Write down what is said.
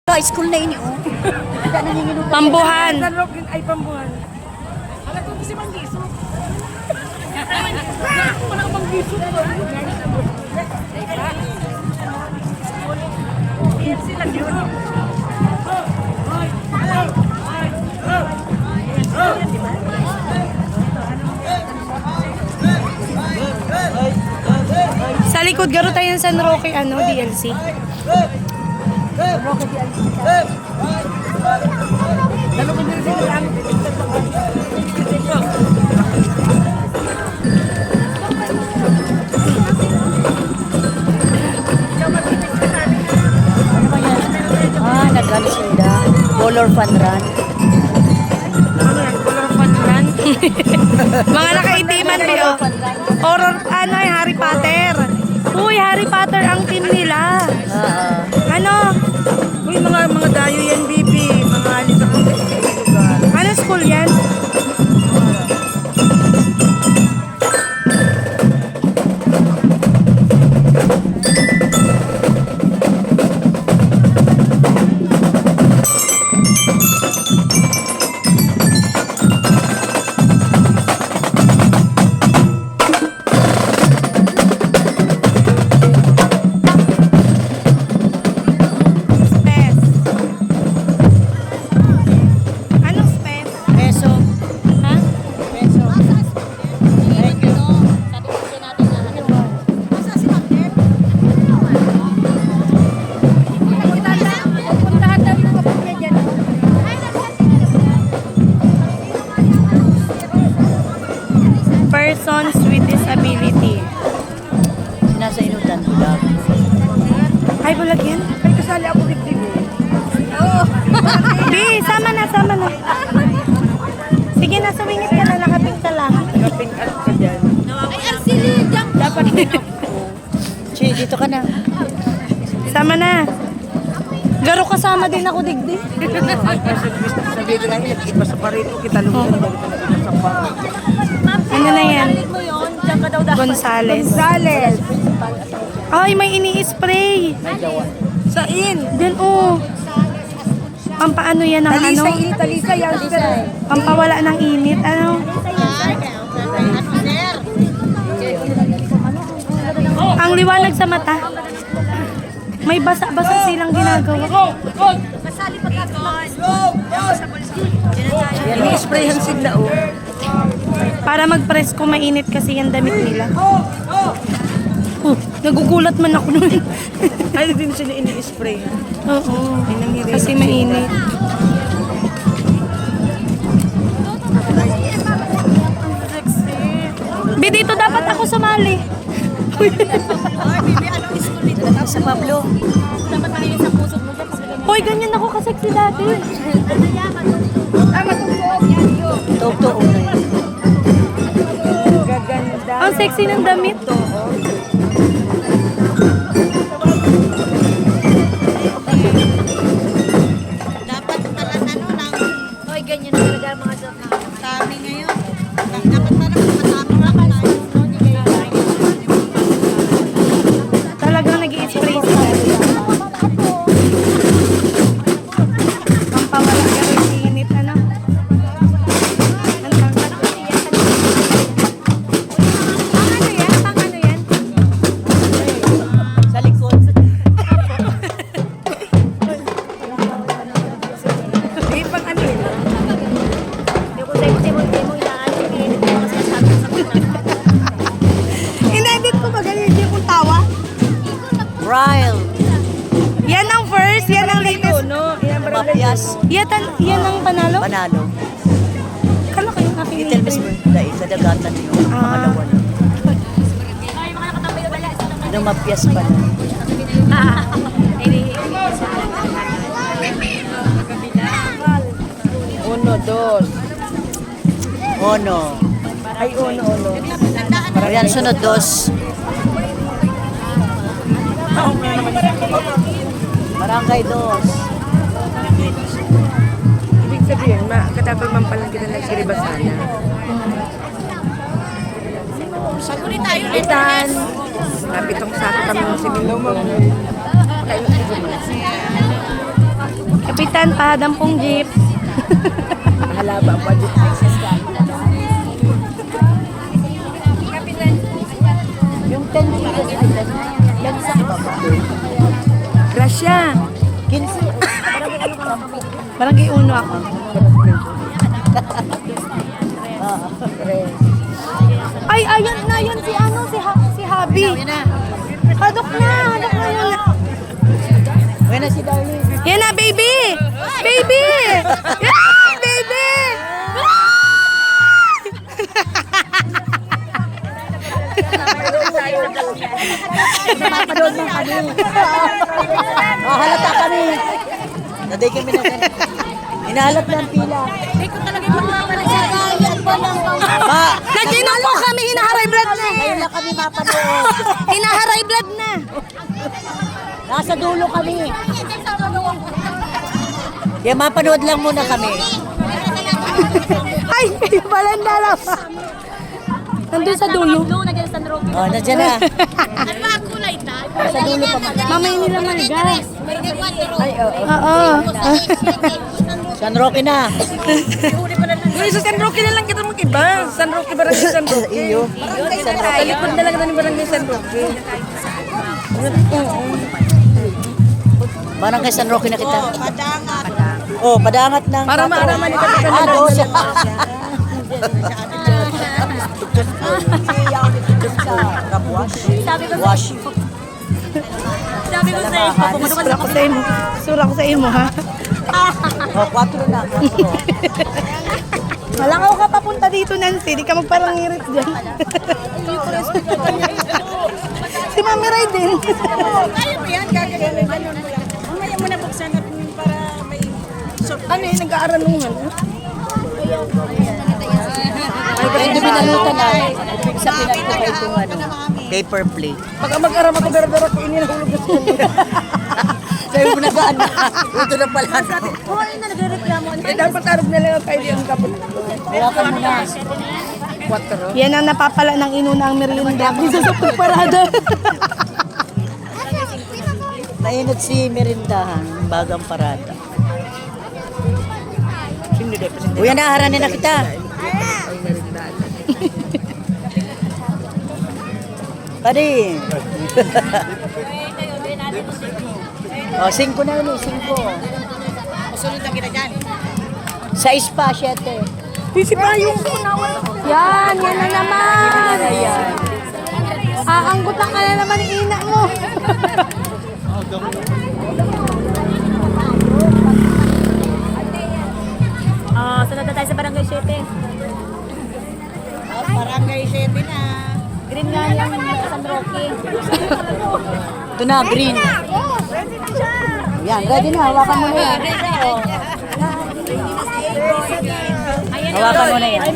High school na ini, oh. Pambuhan. Ay, pambuhan. Alam ko si Manggiso. Walang Manggiso. Yan sila yun. Sa likod, garo tayo ng San Roque, DLC. Nagano sila. Color fun run. Color fun run. Mga nakaitiman kayo. Horror, Harry Potter. Uy, Harry Potter ang team nila. Ano? Uy, mga dayo yan, Bibi. Mga alis ako sa lugar. Ano school yan? Persons with disability. Nasa inutan. Ay, bulag yan. Ay, kasali ako dibdib. Bi, sama na. Sige na, sumingit ka na, nakapink ka lang. Kaping at ka dyan. Ay, Arsili! Dapat Che, dito ka na. Sama na. Garo kasama din ako, digdi. Sabihin ko lang, iba sa parito, kita lumulong sa parito. Ano na yan? Gonzales. Ay, may ini-spray. Sain? Then, pampaano yan ng Talisa, yan. Pampawala ng init. Ano? Ang liwanag sa mata. May basa-basa silang ginagawa. Yan, i-sprayhan sila, oh. Para mag-presko, mainit kasi yung damit nila. Nagugulat man ako nun. Ay, din sila ini-spray. Oo. Kasi mainit. Bi, dito dapat ako sumali. Sa Pablo. Hoy, ganyan ako kaseksi dati. Totoo na yun. Gaganda. Ang sexy ng damit. Dapat pala hoy, ganyan talaga mga sabi ngayon. Dapat pala matapang lang na. Talagang nag-i-spray sila. Pampawala ka rin init, ano? Pang ano yan? Sa likod. Ay, pang ano yun? In-edit ko ba ganyan yung tawa? Ryle. Yan ang first, yan ang latest. No, yan ba Mapias. Yan ang panalo? Panalo. Kala ko yung aking Little Miss Birthday. Kadagatan yun. Pangalawa na. Ano mapias pa na. Uno, dos. Ono. Ay, uno. Yan, sunod dos. Barangay dos. Ibig sabihin, katapos man palang kita nagsiribasana. Sagulit tayo. Itan. Napitong sako kami ng sinilaw mo. Kayo, Minsan, pahadampong jeep. Halaba pa dito. Yung 10 kilos ay lagsak pa ba? Gracia. 15. Barangay Uno ako. Ay, ayan na, yan si ano, si Habi. Hadok na yun. Ngayon na si Darlene. Yan na, baby! Baby! Yan, baby! Napapanood ng kami. Halata kami. Naday kami na hinahalap ng pila. Nag-inom po kami, hinaharay blood na. Ngayon lang kami mapanood. Hinaharay blood na. Nasa dulo kami. Kaya mapanood lang muna kami. Ay, kayo pala ang dalawa. Nandun sa dulo. Oh, nandiyan na. Sa dulo pa man. Mamay nila malgas. Ay, oo. Oo. San Roque na. Uy, sa San Roque na lang kita mag-iba. San Roque, Barangay San Roque. Iyo. San Roque. Talikod na lang ng Barangay San Roque. Barangay San Roque na kita. Oh, padangat ng. Para maaraman ito. doon siya. Wash. Sabi ko sa'yo, Sura ko sa imo. Sura ko sa imo, ha? Oh, 4 na. 4. Malangaw ka papunta dito, Nancy. Di ka magparangirit dyan. Si Mami Ray din. kaya mo yan, gagawin mo ganun mo lang. Mamaya mo na buksan at para may... Ano yun, nag-aaraluhan? Hindi binalutan na. Sa pinagpapay itong paper plate. Pag mag-aram ako, dara-dara ko ininahulog na siya. Sabi mo na gaan na. Ito na pala. Oo, yun na nagre-reklamo. Eh, dapat arog na lang ang kaili ang kapot. Hawakan mo na. 4. Yan ang napapala ng inuna ang merienda. Bisa sa pagparada. Nainot si Merindahan, bagang parada. Uy, naharanin na kita. Kadi. Oh, 5 na yun, 5. Sunod na kita dyan. 6 pa, 7.Isi pa yung yan na naman. Ayan. Aanggutan ka na naman ng ina mo. Sunod na tayo sa Barangay 7. Barangay 7 na. Green nga yung San Roque. Ito na, green. Yan, ready na. Hawakan mo na yan. Hawakan mo na yan.